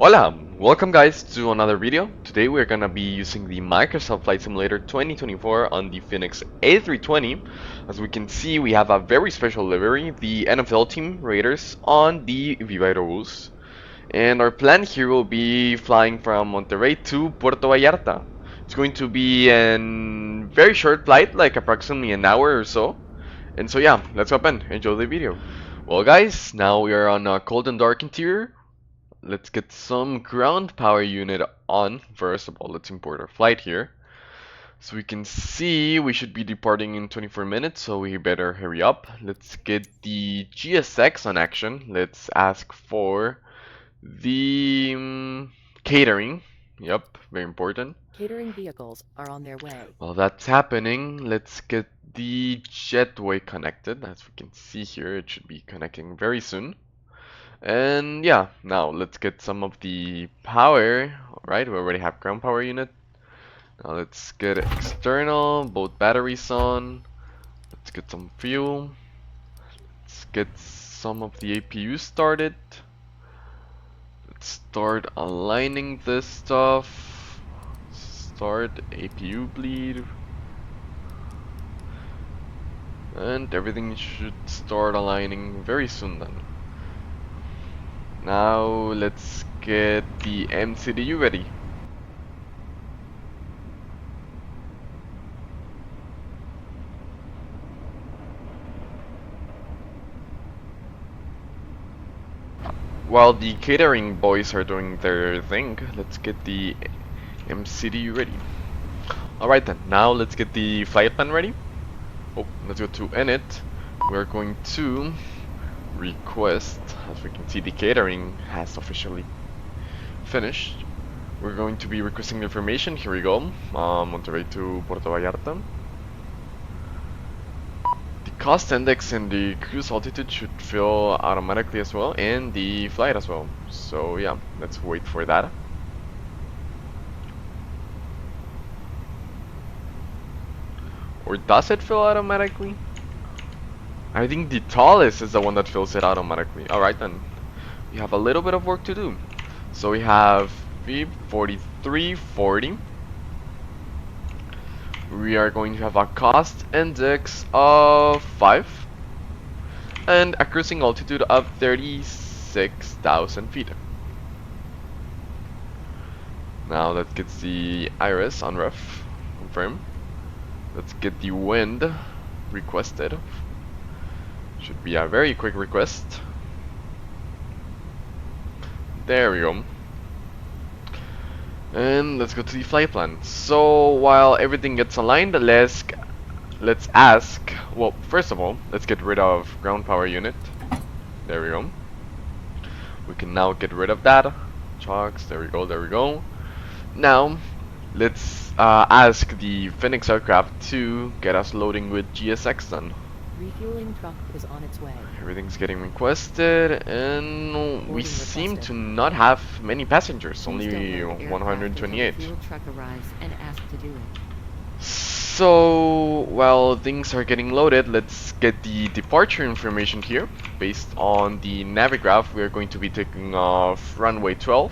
Hola! Welcome guys to another video. Today we're gonna be using the Microsoft Flight Simulator 2024 on the Fenix A320. As we can see, we have a very special livery, the NFL team Raiders on the Viva Aerobus. And our plan here will be flying from Monterrey to Puerto Vallarta. It's going to be a very short flight, like approximately an hour or so. And so yeah, let's hop in, enjoy the video. Well guys, now we are on a cold and dark interior. Let's get some ground power unit on. First of all, let's import our flight here. So we can see we should be departing in 24 minutes, so we better hurry up. Let's get the GSX on action. Let's ask for the catering. Yep, very important. Catering vehicles are on their way. While that's happening, let's get the jetway connected. As we can see here, it should be connecting very soon. And yeah, now let's get some of the power. Alright, we already have ground power unit. Now let's get external, both batteries on. Let's get some fuel. Let's get some of the APU started. Let's start aligning this stuff. Start APU bleed. And everything should start aligning very soon then. Now let's get the MCDU ready. While the catering boys are doing their thing, let's get the MCDU ready. Alright then, now let's get the flight plan ready. Oh, let's go to init. We're going to request, as we can see the catering has officially finished. We're going to be requesting the information, here we go, Monterrey to Puerto Vallarta. The cost index and the cruise altitude should fill automatically as well, and the flight as well. So yeah, let's wait for that. Or does it fill automatically? I think the tallest is the one that fills it automatically. Alright then, we have a little bit of work to do. So we have V4340. We are going to have a cost index of 5 and a cruising altitude of 36,000 feet. Now let's get the iris on ref, confirm. Let's get the wind requested. Should be a very quick request. There we go. And let's go to the flight plan. So while everything gets aligned, let's ask. Well, first of all, let's get rid of ground power unit. There we go. We can now get rid of that. Chocks. There we go. There we go. Now, let's ask the Fenix aircraft to get us loading with GSX then. Refueling truck is on its way. Everything's getting requested, and we seem to not have many passengers, only 128. Fuel truck arrives and ask to do it. So, while things are getting loaded, let's get the departure information here. Based on the Navigraph, we are going to be taking off runway 12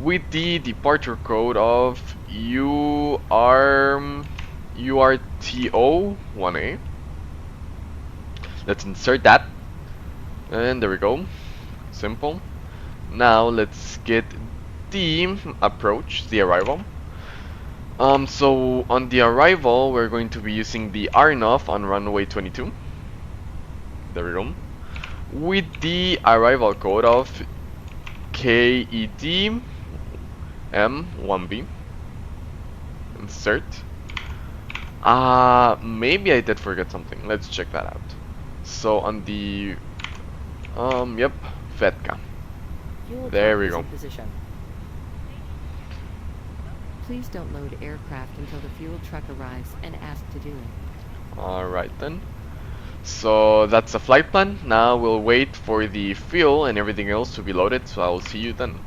with the departure code of URTO1A. Let's insert that, and there we go. Simple. Now let's get the approach, the arrival. So on the arrival, we're going to be using the RNOV on runway 22. There we go. With the arrival code of KED-M1B. Insert. Maybe I did forget something. Let's check that out. So on the yep, Vetka. There we go. Position. Please don't load aircraft until the fuel truck arrives and ask to do it. Alright then. So that's the flight plan. Now we'll wait for the fuel and everything else to be loaded, so I'll see you then.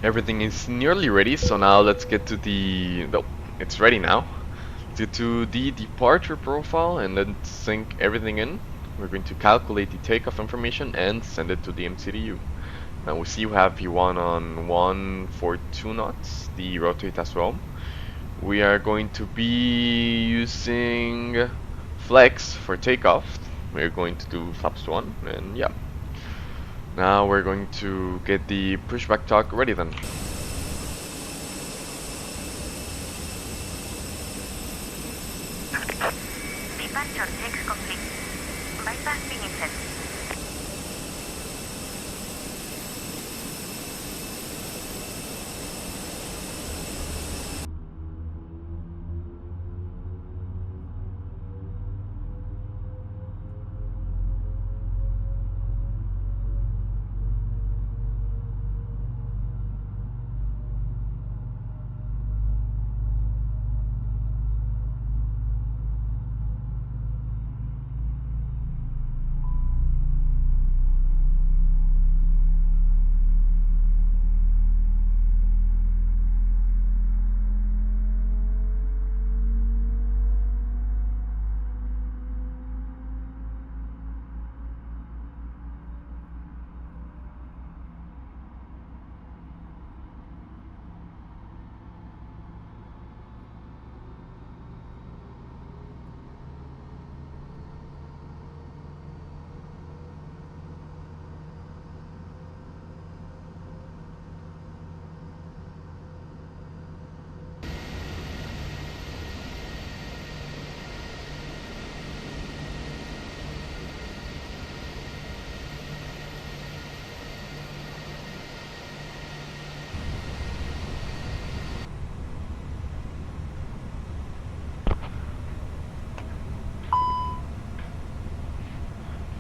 Everything is nearly ready, so now let's get to the... No, it's ready now. Let's get to the departure profile and then sync everything in. We're going to calculate the takeoff information and send it to the MCDU. Now we see we have V1 on 142 knots, the rotate as well. We are going to be using flex for takeoff. We're going to do flaps 1 and yeah. Now we're going to get the pushback torque ready then. Departure checks complete. Bypass finished.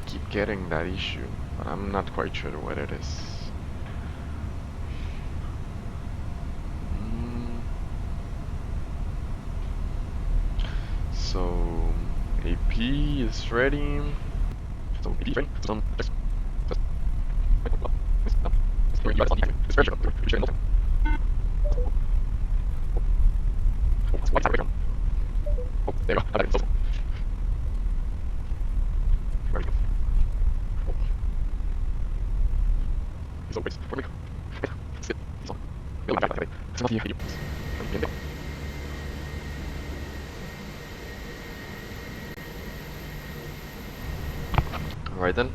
Keep getting that issue, but I'm not quite sure what it is. So AP is ready. So AP is ready. Oh, there you go. I got it. Where we go? So wait, where we go? Sit. He's on. We'll back that. It's not here. Alright then.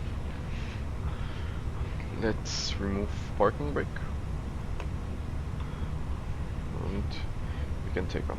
Let's remove parking brake. And we can take off.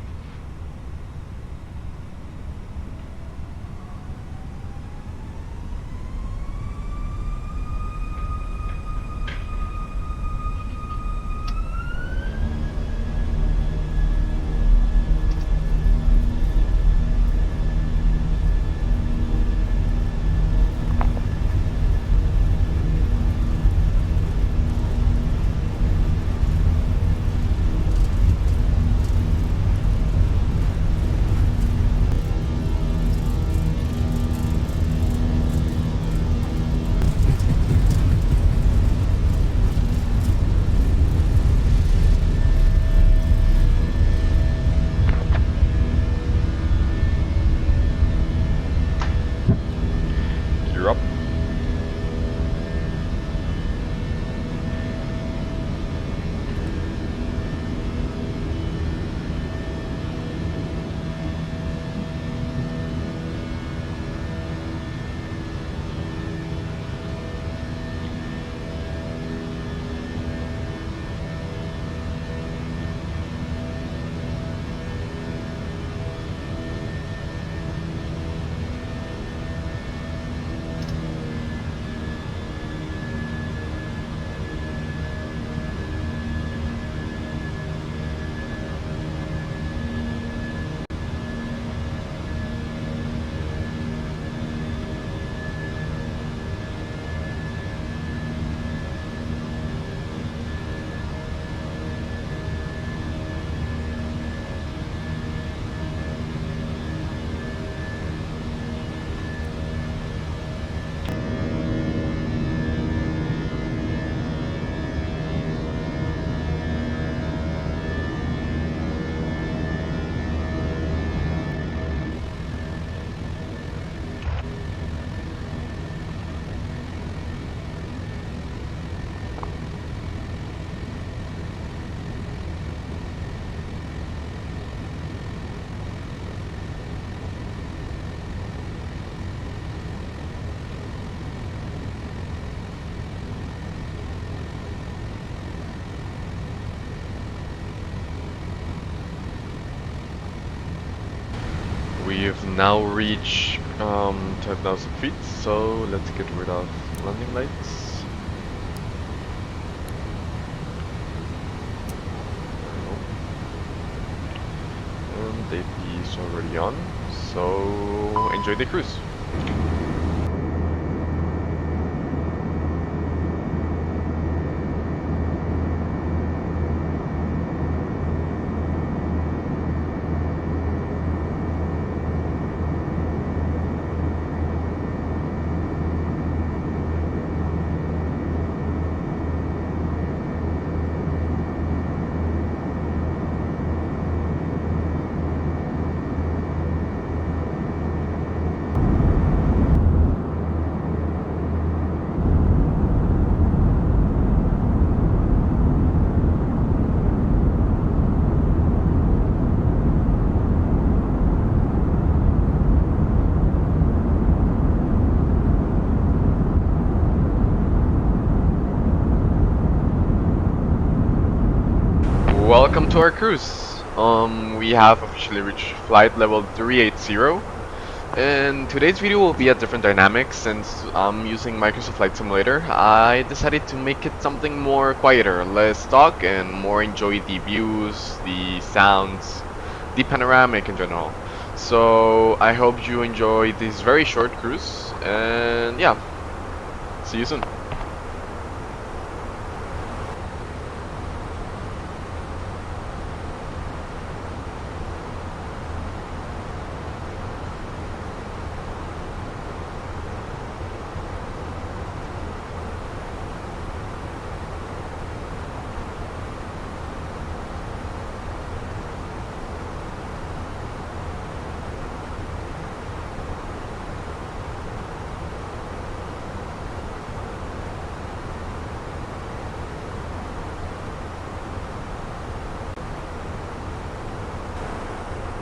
We've now reached 10,000 feet, so let's get rid of landing lights. And the AP is already on, so enjoy the cruise. Welcome to our cruise. We have officially reached flight level 380, and today's video will be a different dynamic since I'm using Microsoft Flight Simulator. I decided to make it something more quieter, less talk, and more enjoy the views, the sounds, the panoramic in general. So I hope you enjoy this very short cruise, and yeah, see you soon.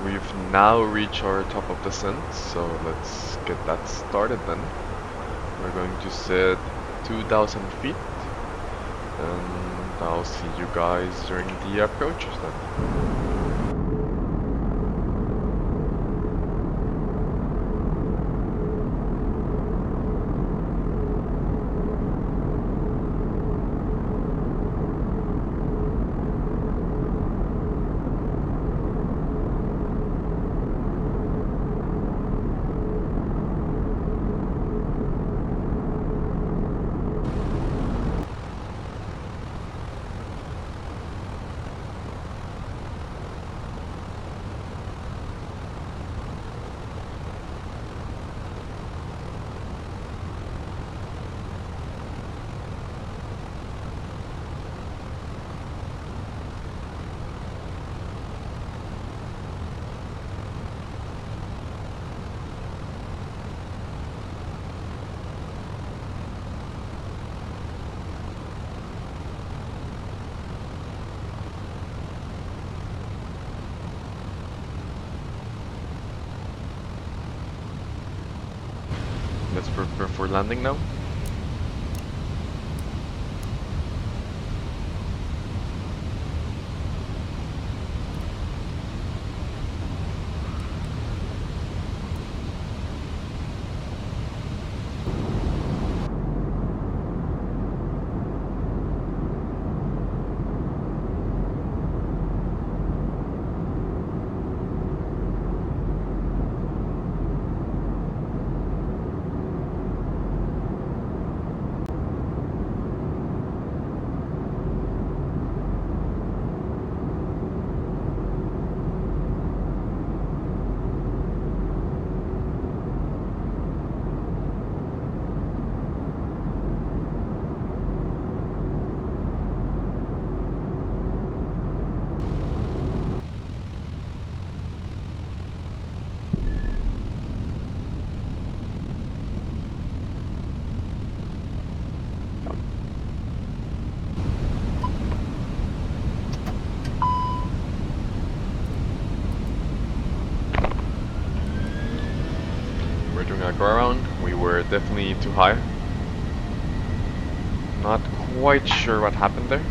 We've now reached our top of descent, so let's get that started then. We're going to set 2,000 feet, and I'll see you guys during the approaches then. Let's prepare for landing now. Doing a go around. We were definitely too high. Not quite sure what happened there.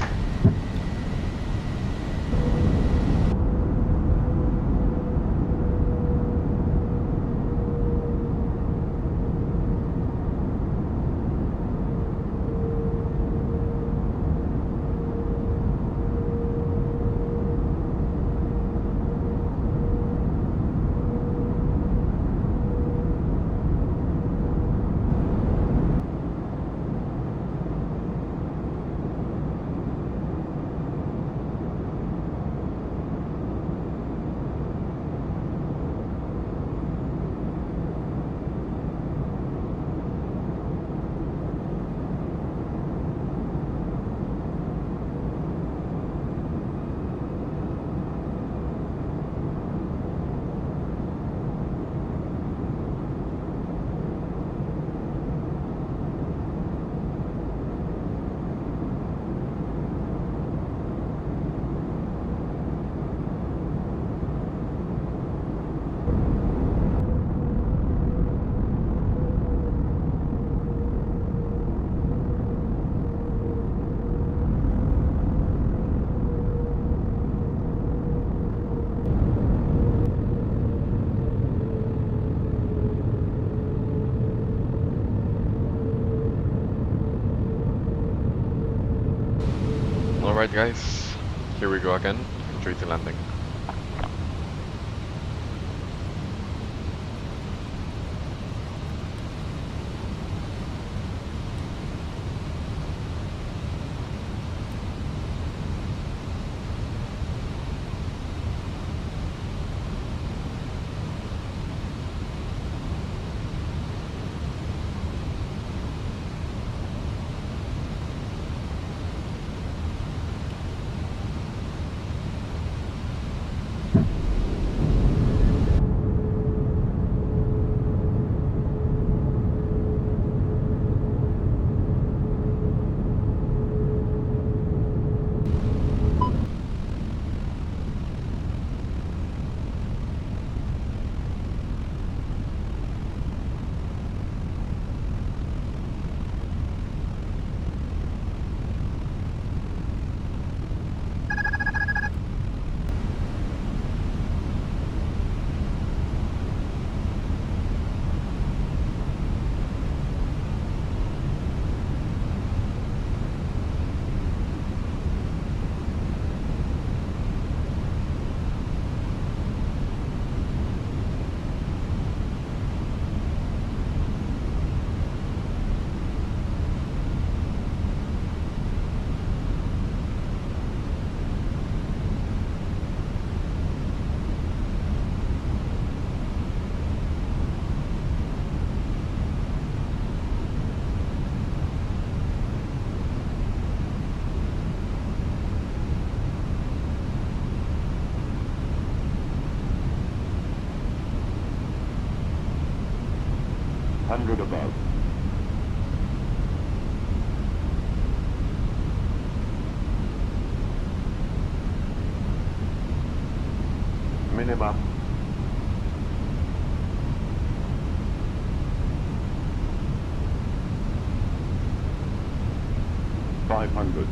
Alright guys, here we go again. Enjoy the landing. Hundred above. Minimum. 500.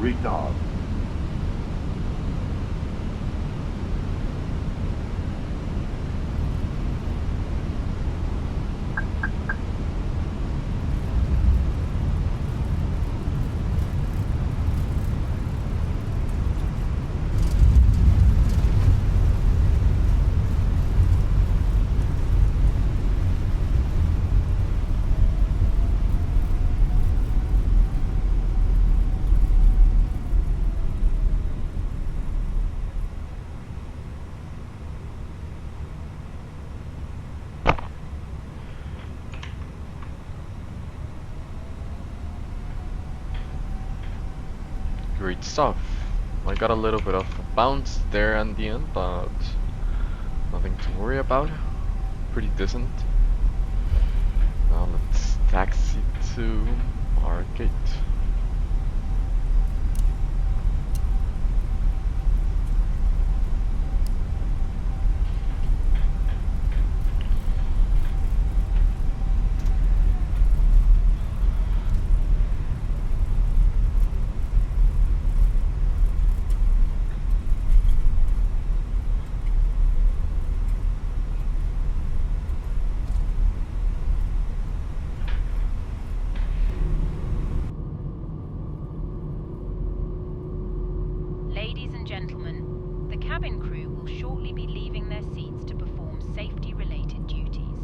Retard. Great stuff. I got a little bit of a bounce there at the end, but nothing to worry about. Pretty decent. Now let's taxi to our gate. Ladies and gentlemen, the cabin crew will shortly be leaving their seats to perform safety-related duties.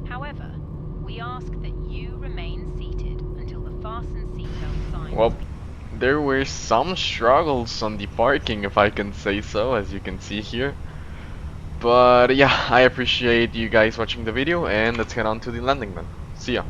However, we ask that you remain seated until the fasten seatbelt sign. Well, there were some struggles on the parking, if I can say so, as you can see here. But yeah, I appreciate you guys watching the video, and let's head on to the landing then. See ya.